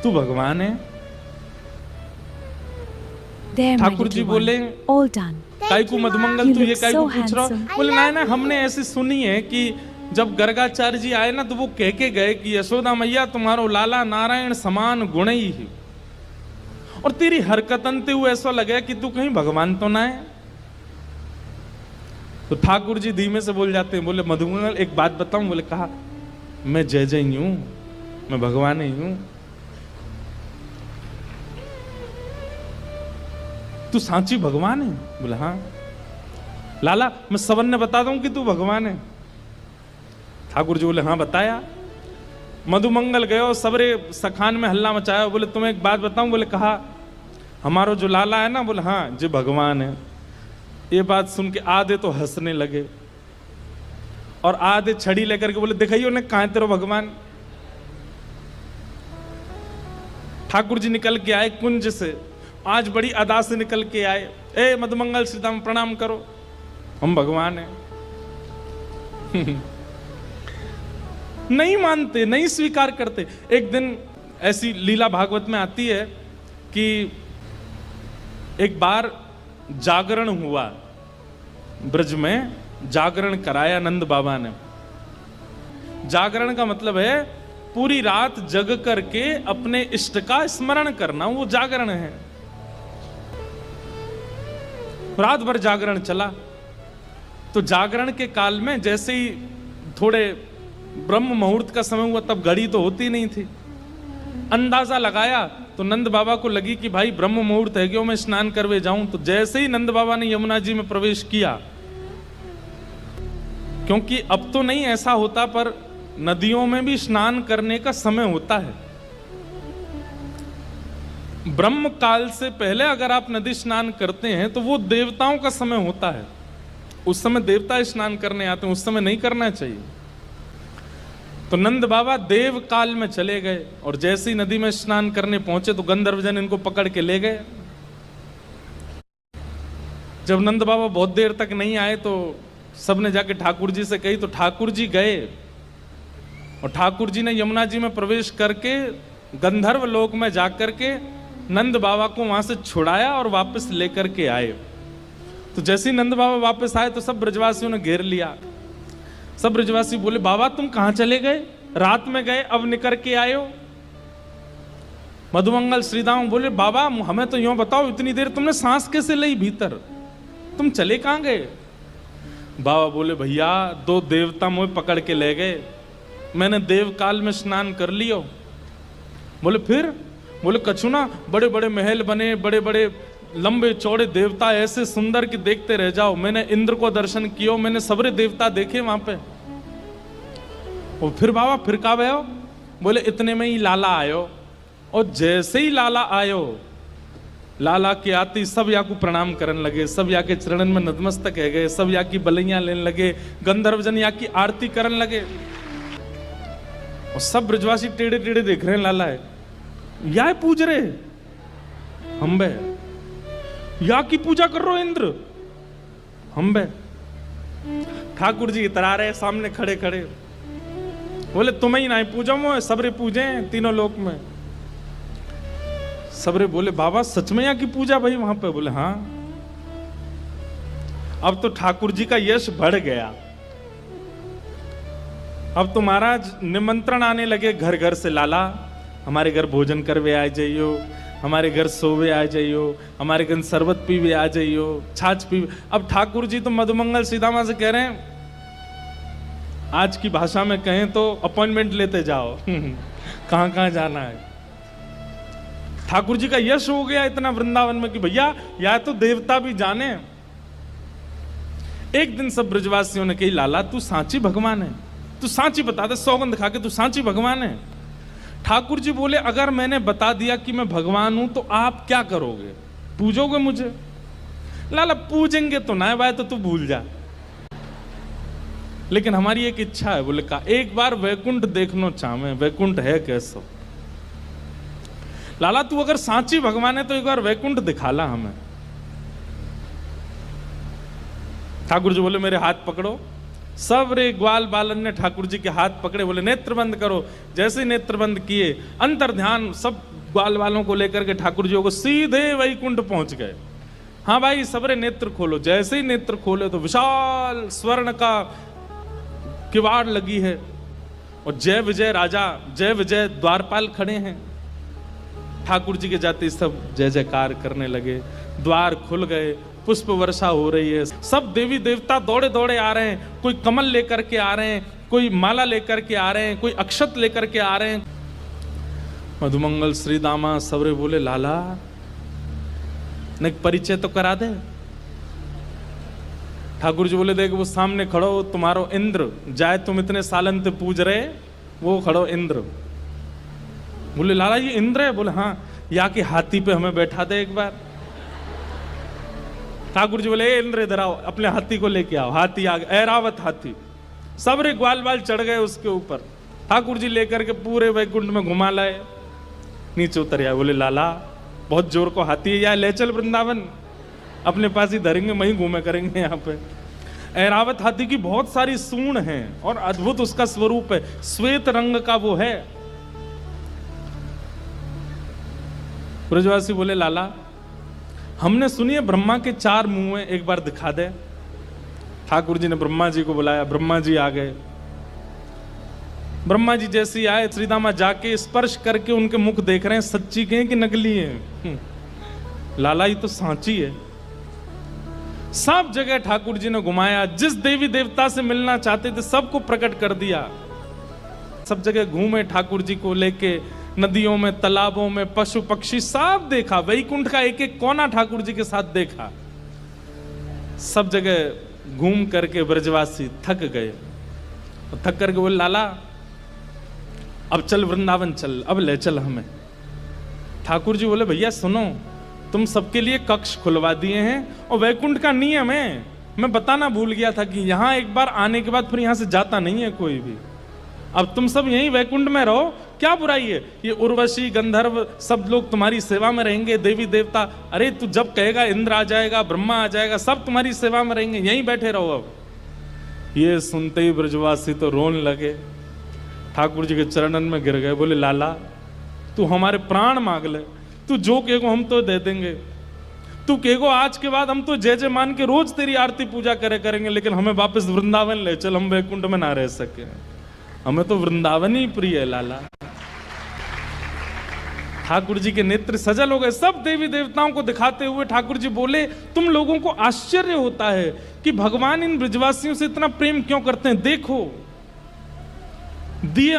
तू भगवान है? There, my Thakur ji little बोले, one. All done. काई को मधुमंगल You तू ये look काई को so पूछ रहा? handsome. बोले ना ना, हमने ऐसी सुनी है कि जब गर्गाचार्य जी आए ना तो वो कह के गए कि यशोदा मैया तुम्हारो लाला नारायण समान गुण ही है, और तेरी हरकतन ते हुए ऐसा लगे कि तू कहीं भगवान तो ना है। तो ठाकुर जी धीमे से बोल जाते हैं, बोले मधुमंगल एक बात बताऊं? बोले कहा, मैं जय जय ही हूं, मैं भगवान ही हूं। तू सांची भगवान है? बोले हाँ। लाला मैं सबन ने बता दूं कि तू भगवान है? ठाकुर जी बोले हाँ बताया। मधुमंगल गयो, सबरे सखान में हल्ला मचाया। बोले तुम्हें एक बात बताऊं? बोले कहा, हमारो जो लाला है ना, बोले हाँ जी भगवान है। ये बात सुन के आधे तो हंसने लगे और आधे छड़ी लेकर के बोले दिखाइयो ने कहां तेरो भगवान। ठाकुर जी निकल के आए कुंज से, आज बड़ी अदा से निकल के आए। ए मधुमंगल श्रीदाम प्रणाम करो, हम भगवान हैं। नहीं मानते, नहीं स्वीकार करते। एक दिन ऐसी लीला भागवत में आती है कि एक बार जागरण हुआ, ब्रज में जागरण कराया नंद बाबा ने। जागरण का मतलब है पूरी रात जग करके अपने इष्ट का स्मरण करना, वो जागरण है। रात भर जागरण चला। तो जागरण के काल में जैसे ही थोड़े ब्रह्म मुहूर्त का समय हुआ, तब घड़ी तो होती नहीं थी, अंदाजा लगाया तो नंद बाबा को लगी कि भाई ब्रह्म मुहूर्त है, क्यों मैं स्नान करवे जाऊं। तो जैसे ही नंद बाबा ने यमुना जी में प्रवेश किया, क्योंकि अब तो नहीं ऐसा होता पर नदियों में भी स्नान करने का समय होता है। ब्रह्म काल से पहले अगर आप नदी स्नान करते हैं तो वो देवताओं का समय होता है, उस समय देवता स्नान करने आते हैं, उस समय नहीं करना चाहिए। तो नंद बाबा देव काल में चले गए और जैसे ही नदी में स्नान करने पहुंचे तो गंधर्वजन इनको पकड़ के ले गए। जब नंद बाबा बहुत देर तक नहीं आए तो सबने जाके ठाकुर जी से कही। तो ठाकुर जी गए और ठाकुर जी ने यमुना जी में प्रवेश करके गंधर्व लोक में जाकर के नंद बाबा को वहां से छुड़ाया और वापस लेकर के आए। तो जैसे ही नंद बाबा वापस आए तो सब ब्रजवासियों ने घेर लिया। सब ब्रजवासी बोले, बाबा तुम कहां चले गए? रात में गए, अब निकल के आए हो। मधुमंगल श्रीदाम बोले, बाबा हमें तो यूं बताओ, इतनी देर तुमने सांस कैसे ली भीतर, तुम चले कहां गए? बाबा बोले, भैया दो देवता मुझे पकड़ के ले गए, मैंने देव काल में स्नान कर लियो। बोले फिर? बोले कछु ना, बड़े बड़े महल बने, बड़े बड़े लंबे चौड़े देवता ऐसे सुंदर कि देखते रह जाओ। मैंने इंद्र को दर्शन कियो, मैंने सबरे देवता देखे वहां पे। और फिर बाबा फिर कब आयो? बोले इतने में ही लाला आयो, और जैसे ही लाला आयो, लाला के आते सब या को प्रणाम करने लगे, सब या के चरणन में नतमस्तक है गए, सब या की बलैया लेने लगे, गंधर्वजन या की आरती करने लगे। और सब ब्रजवासी टेढ़े टेढ़े देख रहे हैं, लाला है या पूज रहे हम बे, या की पूजा कर रहे हो इंद्र हम बे। ठाकुर जी इतरा रहे सामने खड़े खड़े, बोले तुम्हें ही नहीं पूजा, वो सबरे पूजे तीनों लोक में। सबरे बोले, बाबा सच में यहाँ की पूजा भाई वहां पे? बोले हाँ। अब तो ठाकुर जी का यश बढ़ गया। अब तो महाराज निमंत्रण आने लगे घर घर से, लाला हमारे घर भोजन करवे आ जाइयो, हमारे घर सोवे आ जाइयो, हमारे घर शरबत पीवे आ जाइयो, छाछ पीवे। अब ठाकुर जी तो मधुमंगल सीतामा से कह रहे हैं, आज की भाषा में कहें तो अपॉइंटमेंट लेते जाओ कहां कहां जाना है। ठाकुर जी का यश हो गया इतना वृंदावन में कि भैया या तो देवता भी जाने। एक दिन सब ब्रजवासियों ने कही, लाला तू सांची भगवान है, तू सांची बता दे, सौगंध खा के तू सांची भगवान है। ठाकुर जी बोले, अगर मैंने बता दिया कि मैं भगवान हूं तो आप क्या करोगे? पूजोगे मुझे? लाला पूजेंगे तो ना भाई, तो तू भूल जा, लेकिन हमारी एक इच्छा है। बोले का एक बार वैकुंठ देखना चाहे, वैकुंठ है कैसो? लाला तू अगर सांची भगवान है तो एक बार वैकुंठ दिखाला हमें। ठाकुर जी बोले, मेरे हाथ पकड़ो। सब रे ग्वाल बालन ने ठाकुर जी के हाथ पकड़े, बोले नेत्र बंद करो। जैसे नेत्र बंद किए, अंतर ध्यान सब ग्वाल वालों को लेकर के ठाकुर जी को सीधे वैकुंठ पहुंच गए। हाँ भाई सबरे नेत्र खोलो। जैसे ही नेत्र खोले तो विशाल स्वर्ण का किवाड़ लगी है और जय विजय राजा, जय विजय द्वारपाल खड़े हैं। ठाकुर जी के जाते सब जय जयकार करने लगे, द्वार खुल गए, पुष्प वर्षा हो रही है, सब देवी देवता दौड़े दौड़े आ रहे हैं। कोई कमल लेकर के आ रहे हैं, कोई माला लेकर के आ रहे हैं, कोई अक्षत लेकर के आ रहे हैं। मधुमंगल श्री दामा सबरे बोले लाला ने परिचय तो करा दे। ठाकुर जी बोले देख वो सामने खड़ो तुम्हारो इंद्र, जाए तुम इतने सालन से पूज रहे, वो खड़ो इंद्र। बोले लाला ये इंद्र है? बोले हाँ, या कि हाथी पे हमें बैठा दे एक बार। ठाकुर जी बोले इंद्र इधर आओ, अपने हाथी को लेके आओ। हाथी आ गया, ऐरावत हाथी, सबरे ग्वाल बाल चढ़ गए उसके ऊपर। ठाकुर जी लेकर के पूरे वैकुंठ में घुमा लाए, नीचे उतर आए। बोले लाला बहुत जोर को हाथी है, या ले चल वृंदावन, अपने पास ही धरेंगे, वहीं घूमे करेंगे। यहाँ पे ऐरावत हाथी की बहुत सारी सूंड हैं और अद्भुत उसका स्वरूप है, श्वेत रंग का वो है। ब्रजवासी बोले लाला हमने सुनी है ब्रह्मा के 4 मुंह हैं, एक बार दिखा दे। ठाकुर जी ने ब्रह्मा जी को बुलाया, ब्रह्मा जी आ गए। ब्रह्मा जी जैसे ही आए, श्रीदामा जाके स्पर्श करके उनके मुख देख रहे हैं, सच्ची के हैं कि नकली है? लाला ये तो सांची है। सब जगह ठाकुर जी ने घुमाया, जिस देवी देवता से मिलना चाहते थे सबको प्रकट कर दिया। सब जगह घूमे ठाकुर जी को लेके, नदियों में, तालाबों में, पशु पक्षी सब देखा। वैकुंठ का एक एक कोना ठाकुर जी के साथ देखा। सब जगह घूम करके ब्रजवासी थक गए। थक करके बोले लाला अब चल वृंदावन चल, अब ले चल हमें। ठाकुर जी बोले भैया सुनो, तुम सबके लिए कक्ष खुलवा दिए हैं और वैकुंठ का नियम है, मैं बताना भूल गया था कि यहाँ एक बार आने के बाद फिर यहाँ से जाता नहीं है कोई भी। अब तुम सब यहीं वैकुंठ में रहो, क्या बुराई है? ये उर्वशी गंधर्व सब लोग तुम्हारी सेवा में रहेंगे, देवी देवता। अरे तू जब कहेगा इंद्र आ जाएगा, ब्रह्मा आ जाएगा, सब तुम्हारी सेवा में रहेंगे, यहीं बैठे रहो। अब ये सुनते ही ब्रजवासी तो रोने लगे, ठाकुर जी के चरणन में गिर गए। बोले लाला तू हमारे प्राण मांग ले, तू जो कहेगो हम तो दे देंगे। तू कहेगो आज के बाद हम तो जय जय मान के रोज तेरी आरती पूजा करे करेंगे, लेकिन हमें वापस वृंदावन ले चल, हम वैकुंठ में ना रह सके। हमें तो वृंदावन ही प्रिय है लाला। ठाकुर जी के नेत्र सजल हो गए। सब देवी देवताओं को दिखाते हुए ठाकुर जी बोले तुम लोगों को आश्चर्य होता है कि भगवान इन ब्रजवासियों से इतना प्रेम क्यों करते हैं। देखो दिए